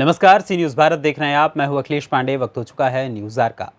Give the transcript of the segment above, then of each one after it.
नमस्कार, सी न्यूज़ भारत देख रहे हैं आप। मैं हूं अखिलेश पांडे। वक्त हो चुका है न्यूज़ आर का।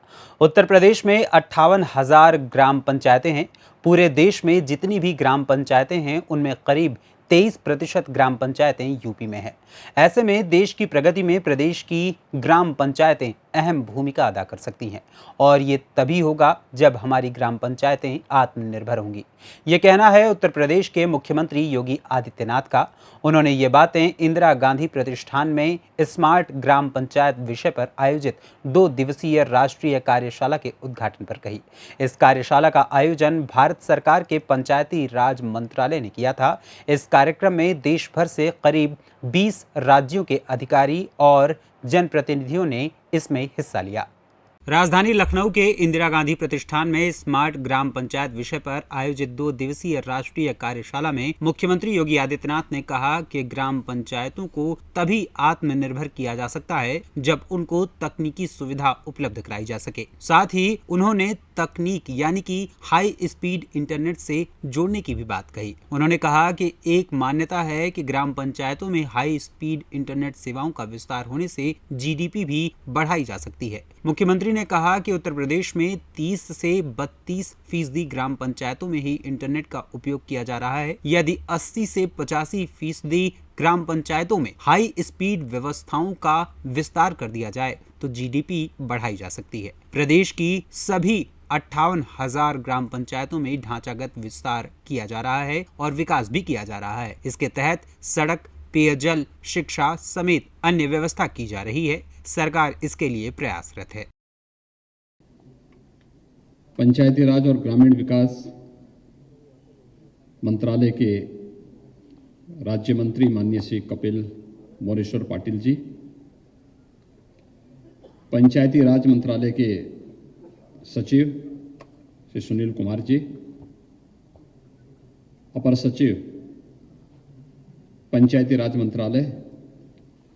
उत्तर प्रदेश में 58,000 ग्राम पंचायतें हैं। पूरे देश में जितनी भी ग्राम पंचायतें हैं उनमें करीब 23% ग्राम पंचायतें यूपी में हैं। ऐसे में देश की प्रगति में प्रदेश की ग्राम पंचायतें अहम भूमिका अदा कर सकती हैं, और ये तभी होगा जब हमारी ग्राम पंचायतें आत्मनिर्भर होंगी। ये कहना है उत्तर प्रदेश के मुख्यमंत्री योगी आदित्यनाथ का। उन्होंने ये बातें इंदिरा गांधी प्रतिष्ठान में स्मार्ट ग्राम पंचायत विषय पर आयोजित 2 दिवसीय राष्ट्रीय कार्यशाला के उद्घाटन पर कही। इस कार्यशाला का आयोजन भारत सरकार के पंचायती राज मंत्रालय ने किया था। इस कार्यक्रम में देश भर से करीब 20 राज्यों के अधिकारी और जनप्रतिनिधियों ने इसमें हिस्सा लिया। राजधानी लखनऊ के इंदिरा गांधी प्रतिष्ठान में स्मार्ट ग्राम पंचायत विषय पर आयोजित 2 दिवसीय राष्ट्रीय कार्यशाला में मुख्यमंत्री योगी आदित्यनाथ ने कहा कि ग्राम पंचायतों को तभी आत्मनिर्भर किया जा सकता है जब उनको तकनीकी सुविधा उपलब्ध कराई जा सके। साथ ही उन्होंने तकनीक यानी कि हाई स्पीड इंटरनेट से जोड़ने की भी बात कही। उन्होंने कहा कि एक मान्यता है कि ग्राम पंचायतों में हाई स्पीड इंटरनेट सेवाओं का विस्तार होने से जीडीपी भी बढ़ाई जा सकती है। मुख्यमंत्री ने कहा कि उत्तर प्रदेश में 30 से 32% ग्राम पंचायतों में ही इंटरनेट का उपयोग किया जा रहा है। यदि 80 से 85% ग्राम पंचायतों में हाई स्पीड व्यवस्थाओं का विस्तार कर दिया जाए तो जीडीपी बढ़ाई जा सकती है। प्रदेश की सभी 58,000 ग्राम पंचायतों में ढांचागत विस्तार किया जा रहा है और विकास भी किया जा रहा है। इसके तहत सड़क, पेयजल, शिक्षा समेत अन्य व्यवस्था की जा रही है। सरकार इसके लिए प्रयासरत है। पंचायती राज और ग्रामीण विकास मंत्रालय के राज्य मंत्री माननीय श्री कपिल मोरेश्वर पाटिल जी, पंचायती राज मंत्रालय के सचिव श्री सुनील कुमार जी, अपर सचिव पंचायती राज मंत्रालय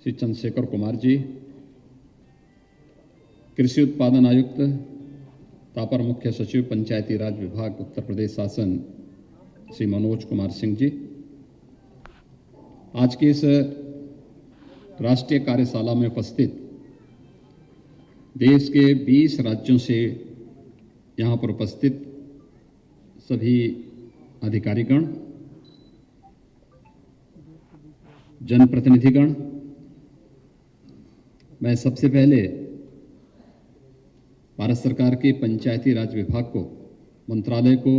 श्री चंद्रशेखर कुमार जी, कृषि उत्पादन आयुक्त अपर मुख्य सचिव पंचायती राज विभाग उत्तर प्रदेश शासन श्री मनोज कुमार सिंह जी, आज की इस राष्ट्रीय कार्यशाला में उपस्थित देश के 20 राज्यों से यहाँ पर उपस्थित सभी अधिकारीगण, जनप्रतिनिधिगण, मैं सबसे पहले भारत सरकार के पंचायती राज विभाग को, मंत्रालय को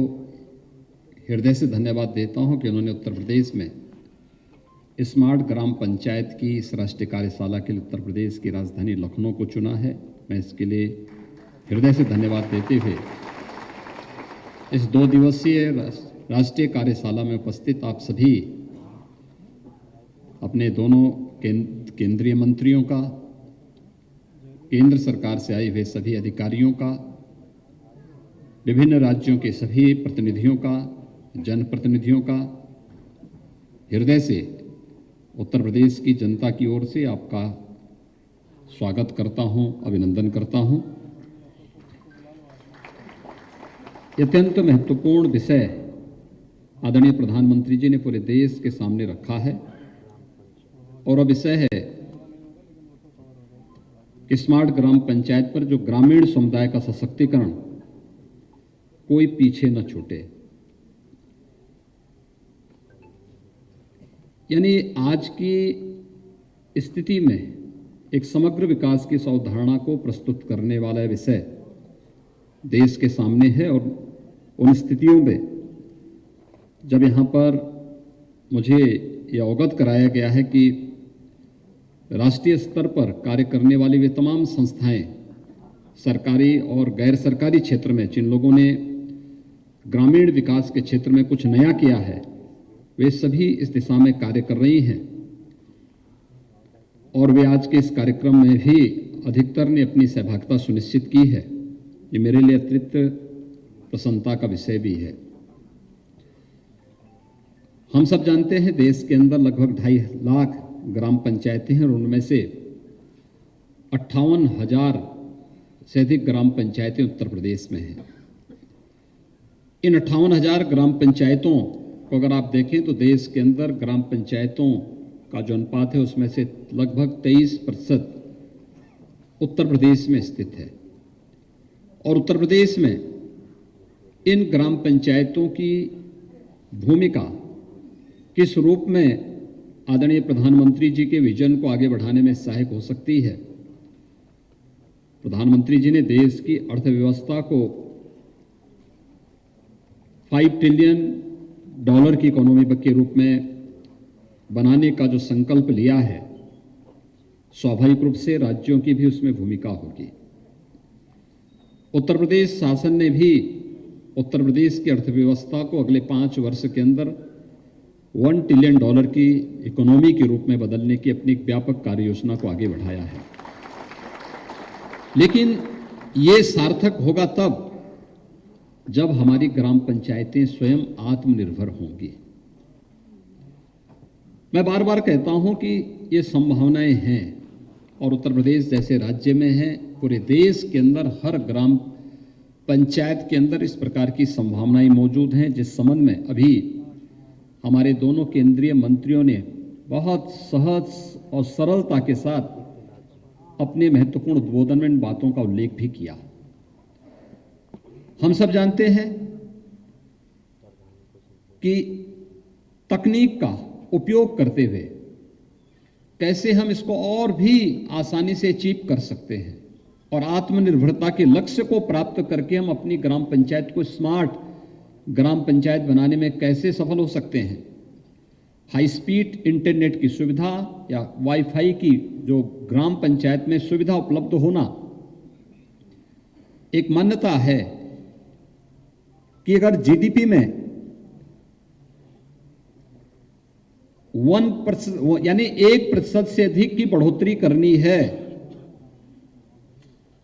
हृदय से धन्यवाद देता हूं कि उन्होंने उत्तर प्रदेश में स्मार्ट ग्राम पंचायत की इस राष्ट्रीय कार्यशाला के लिए उत्तर प्रदेश की राजधानी लखनऊ को चुना है। मैं इसके लिए हृदय से धन्यवाद देते हुए इस 2 दिवसीय राष्ट्रीय कार्यशाला में उपस्थित आप सभी अपने दोनों केंद्रीय मंत्रियों का, केंद्र सरकार से आए हुए सभी अधिकारियों का, विभिन्न राज्यों के सभी प्रतिनिधियों का, जनप्रतिनिधियों का हृदय से उत्तर प्रदेश की जनता की ओर से आपका स्वागत करता हूं, अभिनंदन करता हूं। अत्यंत महत्वपूर्ण विषय आदरणीय प्रधानमंत्री जी ने पूरे देश के सामने रखा है और विषय है स्मार्ट ग्राम पंचायत पर जो ग्रामीण समुदाय का सशक्तिकरण, कोई पीछे न छूटे। यानी आज की स्थिति में एक समग्र विकास की इस अवधारणा को प्रस्तुत करने वाला विषय देश के सामने है। और उन स्थितियों में जब यहाँ पर मुझे यह अवगत कराया गया है कि राष्ट्रीय स्तर पर कार्य करने वाली वे तमाम संस्थाएं, सरकारी और गैर सरकारी क्षेत्र में जिन लोगों ने ग्रामीण विकास के क्षेत्र में कुछ नया किया है, वे सभी इस दिशा में कार्य कर रही हैं और वे आज के इस कार्यक्रम में भी अधिकतर ने अपनी सहभागिता सुनिश्चित की है। ये मेरे लिए अतिरिक्त प्रसन्नता का विषय भी है। हम सब जानते हैं देश के अंदर लगभग 2.5 लाख ग्राम पंचायतें हैं और उनमें से 58,000 से अधिक ग्राम पंचायतें उत्तर प्रदेश में हैं। इन 58,000 ग्राम पंचायतों को अगर आप देखें तो देश के अंदर ग्राम पंचायतों का जो अनुपात है उसमें से लगभग 23% उत्तर प्रदेश में स्थित है। और उत्तर प्रदेश में इन ग्राम पंचायतों की भूमिका किस रूप में आदरणीय प्रधानमंत्री जी के विजन को आगे बढ़ाने में सहायक हो सकती है। प्रधानमंत्री जी ने देश की अर्थव्यवस्था को $5 ट्रिलियन की इकोनॉमी के रूप में बनाने का जो संकल्प लिया है, स्वाभाविक रूप से राज्यों की भी उसमें भूमिका होगी। उत्तर प्रदेश शासन ने भी उत्तर प्रदेश की अर्थव्यवस्था को अगले 5 वर्ष के अंदर $1 ट्रिलियन की इकोनॉमी के रूप में बदलने की अपनी एक व्यापक कार्य योजना को आगे बढ़ाया है। लेकिन ये सार्थक होगा तब जब हमारी ग्राम पंचायतें स्वयं आत्मनिर्भर होंगी। मैं बार बार कहता हूं कि ये संभावनाएं हैं और उत्तर प्रदेश जैसे राज्य में है, पूरे देश के अंदर हर ग्राम पंचायत के अंदर इस प्रकार की संभावनाएं मौजूद हैं, जिस संबंध में अभी हमारे दोनों केंद्रीय मंत्रियों ने बहुत सहज और सरलता के साथ अपने महत्वपूर्ण उद्बोधन में इन बातों का उल्लेख भी किया। हम सब जानते हैं कि तकनीक का उपयोग करते हुए कैसे हम इसको और भी आसानी से अचीव कर सकते हैं और आत्मनिर्भरता के लक्ष्य को प्राप्त करके हम अपनी ग्राम पंचायत को स्मार्ट ग्राम पंचायत बनाने में कैसे सफल हो सकते हैं। हाई स्पीड इंटरनेट की सुविधा या वाईफाई की जो ग्राम पंचायत में सुविधा उपलब्ध होना, एक मान्यता है कि अगर जीडीपी में 1% यानी 1% से अधिक की बढ़ोतरी करनी है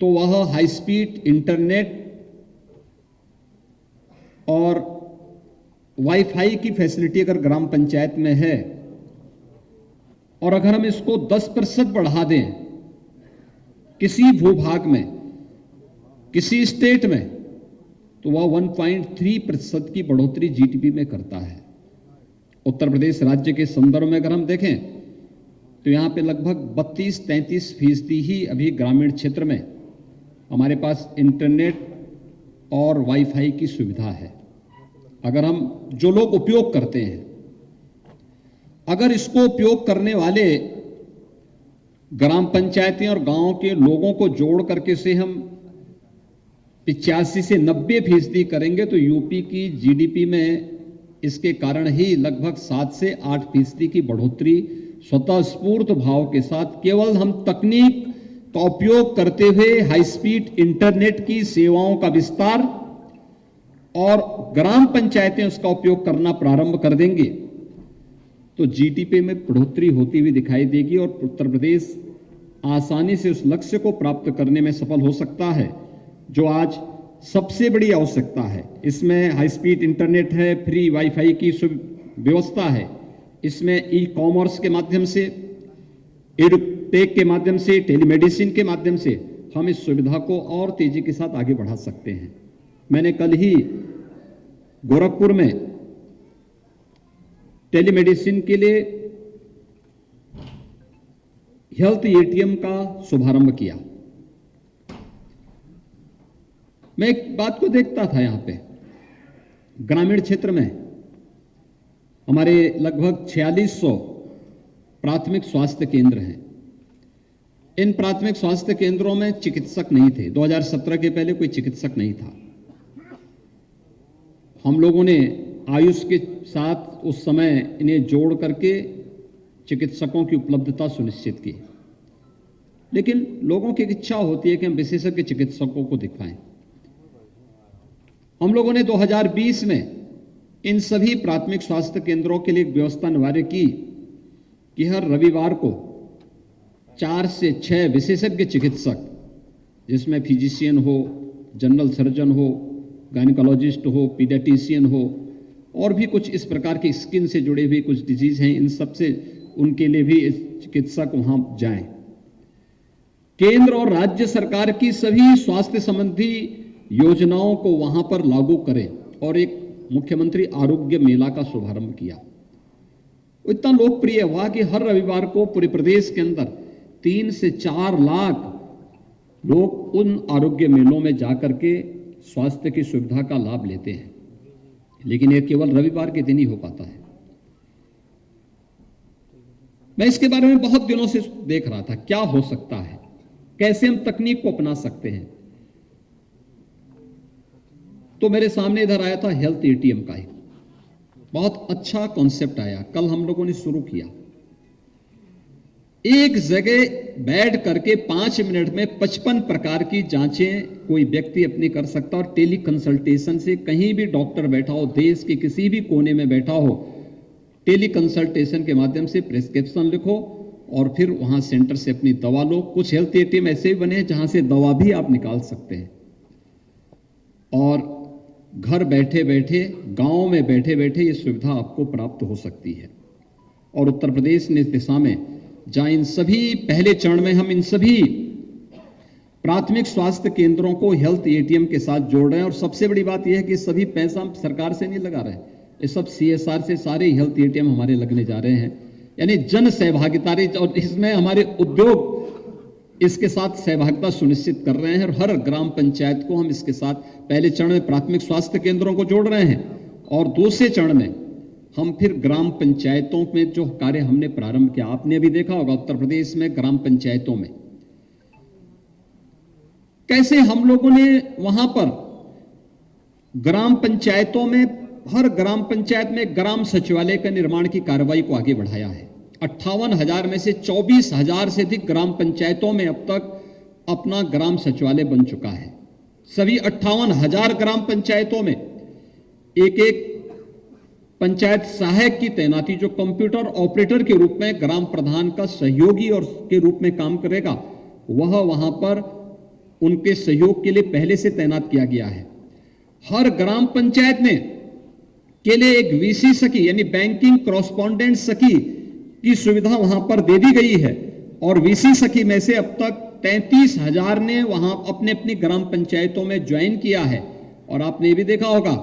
तो वह हाई स्पीड इंटरनेट और वाईफाई की फैसिलिटी अगर ग्राम पंचायत में है और अगर हम इसको 10% बढ़ा दें किसी भूभाग में, किसी स्टेट में, तो वह 1.3% की बढ़ोतरी जीडीपी में करता है। उत्तर प्रदेश राज्य के संदर्भ में अगर हम देखें तो यहां पे लगभग 32-33% ही अभी ग्रामीण क्षेत्र में हमारे पास इंटरनेट और वाईफाई की सुविधा है। अगर हम जो लोग उपयोग करते हैं, अगर इसको उपयोग करने वाले ग्राम पंचायतें और गांव के लोगों को जोड़ करके से हम 85 से 90% करेंगे तो यूपी की जीडीपी में इसके कारण ही लगभग 7 से 8% की बढ़ोतरी स्वतः स्फूर्त भाव के साथ केवल हम तकनीक का उपयोग करते हुए हाई स्पीड इंटरनेट की सेवाओं का विस्तार और ग्राम पंचायतें उसका उपयोग करना प्रारंभ कर देंगे तो जीडीपी में बढ़ोतरी होती हुई दिखाई देगी और उत्तर प्रदेश आसानी से उस लक्ष्य को प्राप्त करने में सफल हो सकता है जो आज सबसे बड़ी आवश्यकता है। इसमें हाई स्पीड इंटरनेट है, फ्री वाईफाई की व्यवस्था है, इसमें ई कॉमर्स के माध्यम से, एडुटेक के माध्यम से, टेलीमेडिसिन के माध्यम से हम इस सुविधा को और तेजी के साथ आगे बढ़ा सकते हैं। मैंने कल ही गोरखपुर में टेलीमेडिसिन के लिए हेल्थ एटीएम का शुभारंभ किया। मैं एक बात को देखता था, यहां पे ग्रामीण क्षेत्र में हमारे लगभग 4600 प्राथमिक स्वास्थ्य केंद्र हैं। इन प्राथमिक स्वास्थ्य केंद्रों में चिकित्सक नहीं थे। 2017 के पहले कोई चिकित्सक नहीं था। हम लोगों ने आयुष के साथ उस समय इन्हें जोड़ करके चिकित्सकों की उपलब्धता सुनिश्चित की। लेकिन लोगों की इच्छा होती है कि हम विशेषज्ञ चिकित्सकों को दिखाएं। हम लोगों ने 2020 में इन सभी प्राथमिक स्वास्थ्य केंद्रों के लिए एक व्यवस्था अनिवार्य की कि हर रविवार को 4 से 6 विशेषज्ञ चिकित्सक, जिसमें फिजिशियन हो, जनरल सर्जन हो, गायनिकोलॉजिस्ट हो, पीडियाट्रिशियन हो और भी कुछ इस प्रकार की स्किन से जुड़े हुए कुछ डिजीज हैं, इन सब से उनके लिए भी चिकित्सक वहां जाएं। केंद्र और राज्य सरकार की सभी स्वास्थ्य संबंधी योजनाओं को वहां पर लागू करें और एक मुख्यमंत्री आरोग्य मेला का शुभारंभ किया। वो इतना लोकप्रिय हुआ कि हर रविवार को पूरे प्रदेश के अंदर 3 से 4 लाख लोग उन आरोग्य मेलों में जाकर के स्वास्थ्य की सुविधा का लाभ लेते हैं, लेकिन यह केवल रविवार के दिन ही हो पाता है। मैं इसके बारे में बहुत दिनों से देख रहा था, क्या हो सकता है, कैसे हम तकनीक को अपना सकते हैं। तो मेरे सामने इधर आया था हेल्थ एटीएम का एक बहुत अच्छा कॉन्सेप्ट आया, कल हम लोगों ने शुरू किया। एक जगह बैठ करके 5 मिनट में 55 प्रकार की जांचें कोई व्यक्ति अपनी कर सकता, और टेली कंसल्टेशन से कहीं भी डॉक्टर बैठा हो, देश के किसी भी कोने में बैठा हो, टेली कंसल्टेशन के माध्यम से प्रिस्क्रिप्शन लिखो और फिर वहां सेंटर से अपनी दवा लो। कुछ हेल्थ एटीएम ऐसे भी बने हैं जहां से दवा भी आप निकाल सकते हैं, और घर बैठे बैठे, गांव में बैठे बैठे ये सुविधा आपको प्राप्त हो सकती है। और उत्तर प्रदेश ने इस दिशा में, जहां इन सभी पहले चरण में हम इन सभी प्राथमिक स्वास्थ्य केंद्रों को हेल्थ एटीएम के साथ जोड़ रहे हैं, और सबसे बड़ी बात यह है कि सभी पैसा सरकार से नहीं लगा रहे हैं, ये सब CSR से सारे हेल्थ एटीएम हमारे लगने जा रहे हैं, यानी जन सहभागिता, और इसमें हमारे उद्योग इसके साथ सहभागिता सुनिश्चित कर रहे हैं। और हर ग्राम पंचायत को हम इसके साथ पहले चरण में प्राथमिक स्वास्थ्य केंद्रों को जोड़ रहे हैं, और दूसरे चरण में हम फिर ग्राम पंचायतों में जो कार्य हमने प्रारंभ किया, आपने अभी देखा होगा उत्तर प्रदेश में ग्राम पंचायतों में कैसे हम लोगों ने वहां पर ग्राम पंचायतों में, हर ग्राम पंचायत में ग्राम सचिवालय का निर्माण की कार्रवाई को आगे बढ़ाया है। 58,000 में से 24,000 से अधिक ग्राम पंचायतों में अब तक अपना ग्राम सचिवालय बन चुका है। सभी 58,000 ग्राम पंचायतों में एक एक पंचायत सहायक की तैनाती, जो कंप्यूटर ऑपरेटर के रूप में ग्राम प्रधान का सहयोगी और के रूप में काम करेगा, वह वहां पर उनके सहयोग के लिए पहले से तैनात किया गया है। हर ग्राम पंचायत में के लिए एक VC सखी यानी बैंकिंग कॉरेस्पॉन्डेंट सखी की सुविधा वहां पर दे दी गई है, और VC सखी में से अब तक 33,000 ने वहां अपने अपनी ग्राम पंचायतों में ज्वाइन किया है। और आपने ये भी देखा होगा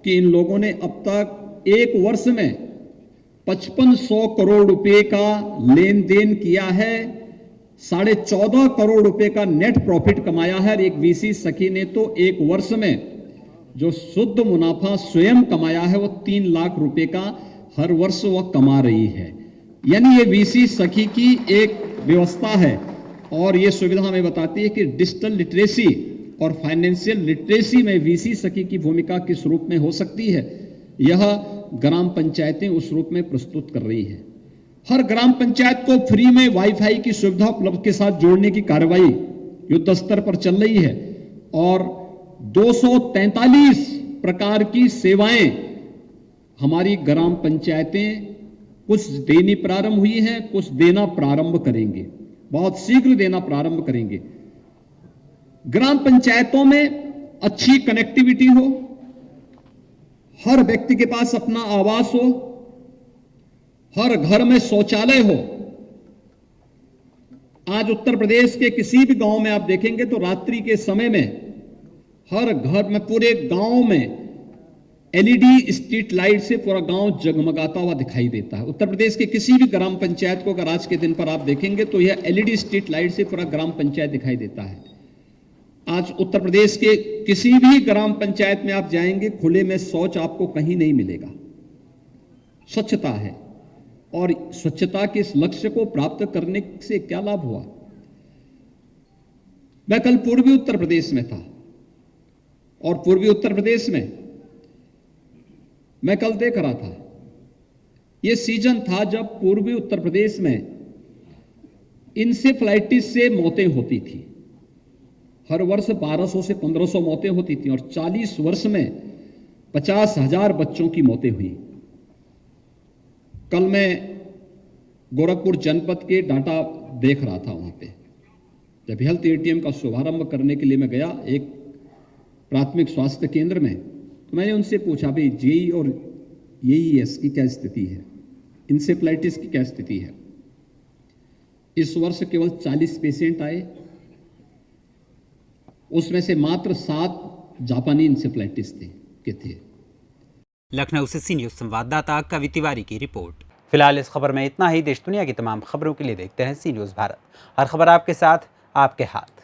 कि इन लोगों ने अब तक एक वर्ष में 5500 करोड़ रुपए का लेन देन किया है, 14.5 करोड़ रुपए का नेट प्रॉफिट कमाया है। और एक VC सखी ने तो एक वर्ष में जो शुद्ध मुनाफा स्वयं कमाया है वो 3 लाख रुपए का हर वर्ष वह कमा रही है। यानी ये VC सखी की एक व्यवस्था है, और ये सुविधा हमें बताती है कि डिजिटल लिटरेसी और फाइनेंशियल लिटरेसी में VC सखी की भूमिका किस रूप में हो सकती है, यह ग्राम पंचायतें उस रूप में प्रस्तुत कर रही है। हर ग्राम पंचायत को फ्री में वाईफाई की सुविधा उपलब्ध के साथ जोड़ने की कार्रवाई युद्ध स्तर पर चल रही है, और 243 प्रकार की सेवाएं हमारी ग्राम पंचायतें कुछ देनी प्रारंभ हुई हैं, कुछ देना प्रारंभ करेंगे, बहुत शीघ्र देना प्रारंभ करेंगे। ग्राम पंचायतों में अच्छी कनेक्टिविटी हो, हर व्यक्ति के पास अपना आवास हो, हर घर में शौचालय हो। आज उत्तर प्रदेश के किसी भी गांव में आप देखेंगे तो रात्रि के समय में हर घर में, पूरे गांव में LED स्ट्रीट लाइट से पूरा गांव जगमगाता हुआ दिखाई देता है। उत्तर प्रदेश के किसी भी ग्राम पंचायत को अगर आज के दिन पर आप देखेंगे तो यह LED स्ट्रीट लाइट से पूरा ग्राम पंचायत दिखाई देता है। आज उत्तर प्रदेश के किसी भी ग्राम पंचायत में आप जाएंगे, खुले में शौच आपको कहीं नहीं मिलेगा। स्वच्छता है, और स्वच्छता के इस लक्ष्य को प्राप्त करने से क्या लाभ हुआ। मैं कल पूर्वी उत्तर प्रदेश में था, और पूर्वी उत्तर प्रदेश में मैं कल देख रहा था, यह सीजन था जब पूर्वी उत्तर प्रदेश में इंसेफ्लाइटिस से मौतें होती थी। हर वर्ष 1200 से 1500 मौतें होती थी, और 40 वर्ष में 50,000 बच्चों की मौतें हुई। कल मैं गोरखपुर जनपद के डाटा देख रहा था। वहां पे जब हेल्थ एटीएम का शुभारंभ करने के लिए मैं गया एक प्राथमिक स्वास्थ्य केंद्र में, तो मैंने उनसे पूछा, भाई जेई और AES की क्या स्थिति है, इंसेफ्लाइटिस की क्या स्थिति है। इस वर्ष केवल 40 पेशेंट आए, उसमें से मात्र 7 जापानी इंसेफ्लाइटिस थे। लखनऊ से सी न्यूज संवाददाता कवि तिवारी की रिपोर्ट। फिलहाल इस खबर में इतना ही। देश दुनिया की तमाम खबरों के लिए देखते हैं सी न्यूज़ भारत। हर खबर आपके साथ, आपके हाथ।